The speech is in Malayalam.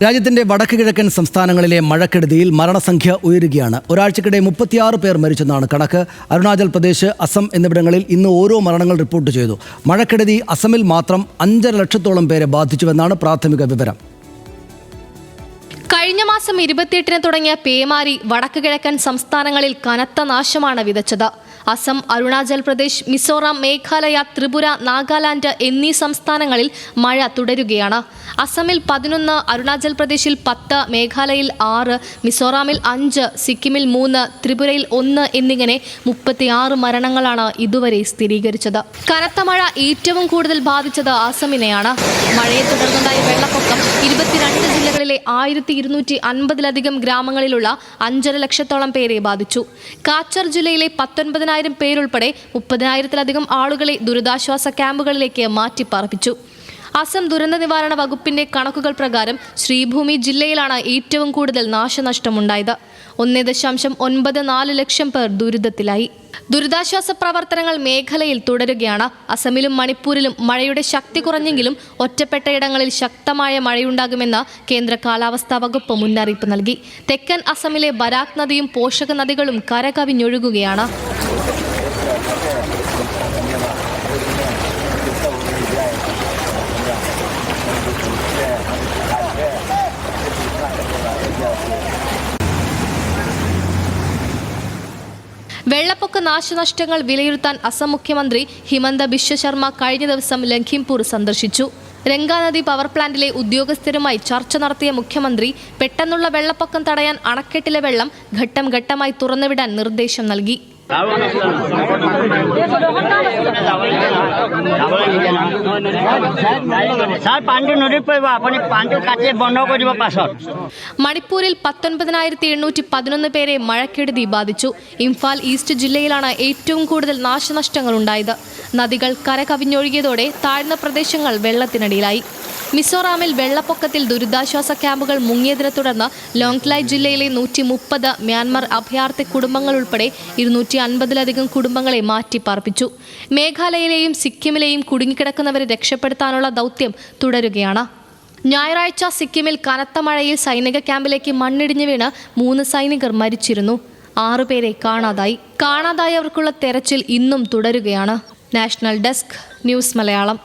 രാജ്യത്തിന്റെ വടക്ക് കിഴക്കൻ സംസ്ഥാനങ്ങളിലെ മഴക്കെടുതിയിൽ മരണസംഖ്യ ഉയരുകയാണ്. ഒരാഴ്ചക്കിടെ 36 പേർ മരിച്ചെന്നാണ് കണക്ക്. അരുണാചൽ പ്രദേശ്, അസം എന്നിവിടങ്ങളിൽ ഇന്ന് ഓരോ മരണങ്ങൾ റിപ്പോർട്ട് ചെയ്തു. മഴക്കെടുതി അസമിൽ മാത്രം 5.5 ലക്ഷത്തോളം പേരെ ബാധിച്ചുവെന്നാണ് പ്രാഥമിക വിവരം. കഴിഞ്ഞ മാസം 28-ന് തുടങ്ങിയ പേമാരി വടക്ക് കിഴക്കൻ സംസ്ഥാനങ്ങളിൽ കനത്ത നാശമാണ് വിതച്ചത്. അസം, അരുണാചൽ പ്രദേശ്, മിസോറാം, മേഘാലയ, ത്രിപുര, നാഗാലാൻഡ് എന്നീ സംസ്ഥാനങ്ങളിൽ മഴ തുടരുകയാണ്. അസമിൽ 11, അരുണാചൽ പ്രദേശിൽ 10, മേഘാലയയിൽ 6, മിസോറാമിൽ 5, സിക്കിമിൽ 3, ത്രിപുരയിൽ 1 എന്നിങ്ങനെ 36 മരണങ്ങളാണ് ഇതുവരെ സ്ഥിരീകരിച്ചത്. കനത്ത മഴ ഏറ്റവും കൂടുതൽ ബാധിച്ചത് അസമിനെയാണ്. മഴയെ തുടർന്നുണ്ടായ വെള്ളപ്പൊക്കം 22 ജില്ലകളിലെ 1250-ലധികം ഗ്രാമങ്ങളിലുള്ള 5.5 ലക്ഷത്തോളം പേരെ ബാധിച്ചു. കാച്ചർ ജില്ലയിലെ 19,000 പേരുൾപ്പെടെ 30,000-ലധികം ആളുകളെ ദുരിതാശ്വാസ ക്യാമ്പുകളിലേക്ക് മാറ്റിപ്പാർപ്പിച്ചു. അസം ദുരന്ത നിവാരണ വകുപ്പിന്റെ കണക്കുകൾ പ്രകാരം ശ്രീഭൂമി ജില്ലയിലാണ് ഏറ്റവും കൂടുതൽ നാശനഷ്ടമുണ്ടായത്. 1.94 ലക്ഷം പേർ ദുരിതത്തിലായി. ദുരിതാശ്വാസ പ്രവർത്തനങ്ങൾ മേഖലയിൽ തുടരുകയാണ്. അസമിലും മണിപ്പൂരിലും മഴയുടെ ശക്തി കുറഞ്ഞെങ്കിലും ഒറ്റപ്പെട്ടയിടങ്ങളിൽ ശക്തമായ മഴയുണ്ടാകുമെന്ന് കേന്ദ്ര കാലാവസ്ഥാ വകുപ്പ് മുന്നറിയിപ്പ് നൽകി. തെക്കൻ അസമിലെ ബരാക് നദിയും പോഷക നദികളും കരകവിഞ്ഞൊഴുകുകയാണ്. വെള്ളപ്പൊക്ക നാശനഷ്ടങ്ങൾ വിലയിരുത്താൻ അസം മുഖ്യമന്ത്രി ഹിമന്ത ബിശ്വ ശർമ്മ കഴിഞ്ഞ ദിവസം ലഖിംപൂർ സന്ദർശിച്ചു. രംഗാനദി പവർ പ്ലാന്റിലെ ഉദ്യോഗസ്ഥരുമായി ചർച്ച നടത്തിയ മുഖ്യമന്ത്രി പെട്ടെന്നുള്ള വെള്ളപ്പൊക്കം തടയാൻ അണക്കെട്ടിലെ വെള്ളം ഘട്ടം ഘട്ടമായി തുറന്നുവിടാൻ നിർദ്ദേശം നൽകി. മണിപ്പൂരിൽ 19,811 പേരെ മഴക്കെടുതി ബാധിച്ചു. ഇംഫാൽ ഈസ്റ്റ് ജില്ലയിലാണ് ഏറ്റവും കൂടുതൽ നാശനഷ്ടങ്ങൾ ഉണ്ടായത്. നദികൾ കരകവിഞ്ഞൊഴുകിയതോടെ താഴ്ന്ന പ്രദേശങ്ങൾ വെള്ളത്തിനടിയിലായി. മിസോറാമിൽ വെള്ളപ്പൊക്കത്തിൽ ദുരിതാശ്വാസ ക്യാമ്പുകൾ മുങ്ങിയതിനെ തുടർന്ന് ലോങ്ക്ലായ് ജില്ലയിലെ 130 മ്യാൻമർ അഭയാർത്ഥി കുടുംബങ്ങൾ ഉൾപ്പെടെ 250-ലധികം കുടുംബങ്ങളെ മാറ്റിപ്പാർപ്പിച്ചു. മേഘാലയയിലെയും സിക്കിമിലെയും കുടുങ്ങിക്കിടക്കുന്നവരെ രക്ഷപ്പെടുത്താനുള്ള ദൗത്യം തുടരുകയാണ്. ഞായറാഴ്ച സിക്കിമിൽ കനത്ത മഴയിൽ സൈനിക ക്യാമ്പിലേക്ക് മണ്ണിടിഞ്ഞു വീണ് 3 സൈനികർ മരിച്ചിരുന്നു. 6 പേരെ കാണാതായവർക്കുള്ള തെരച്ചിൽ ഇന്നും തുടരുകയാണ്. National desk, news Malayalam.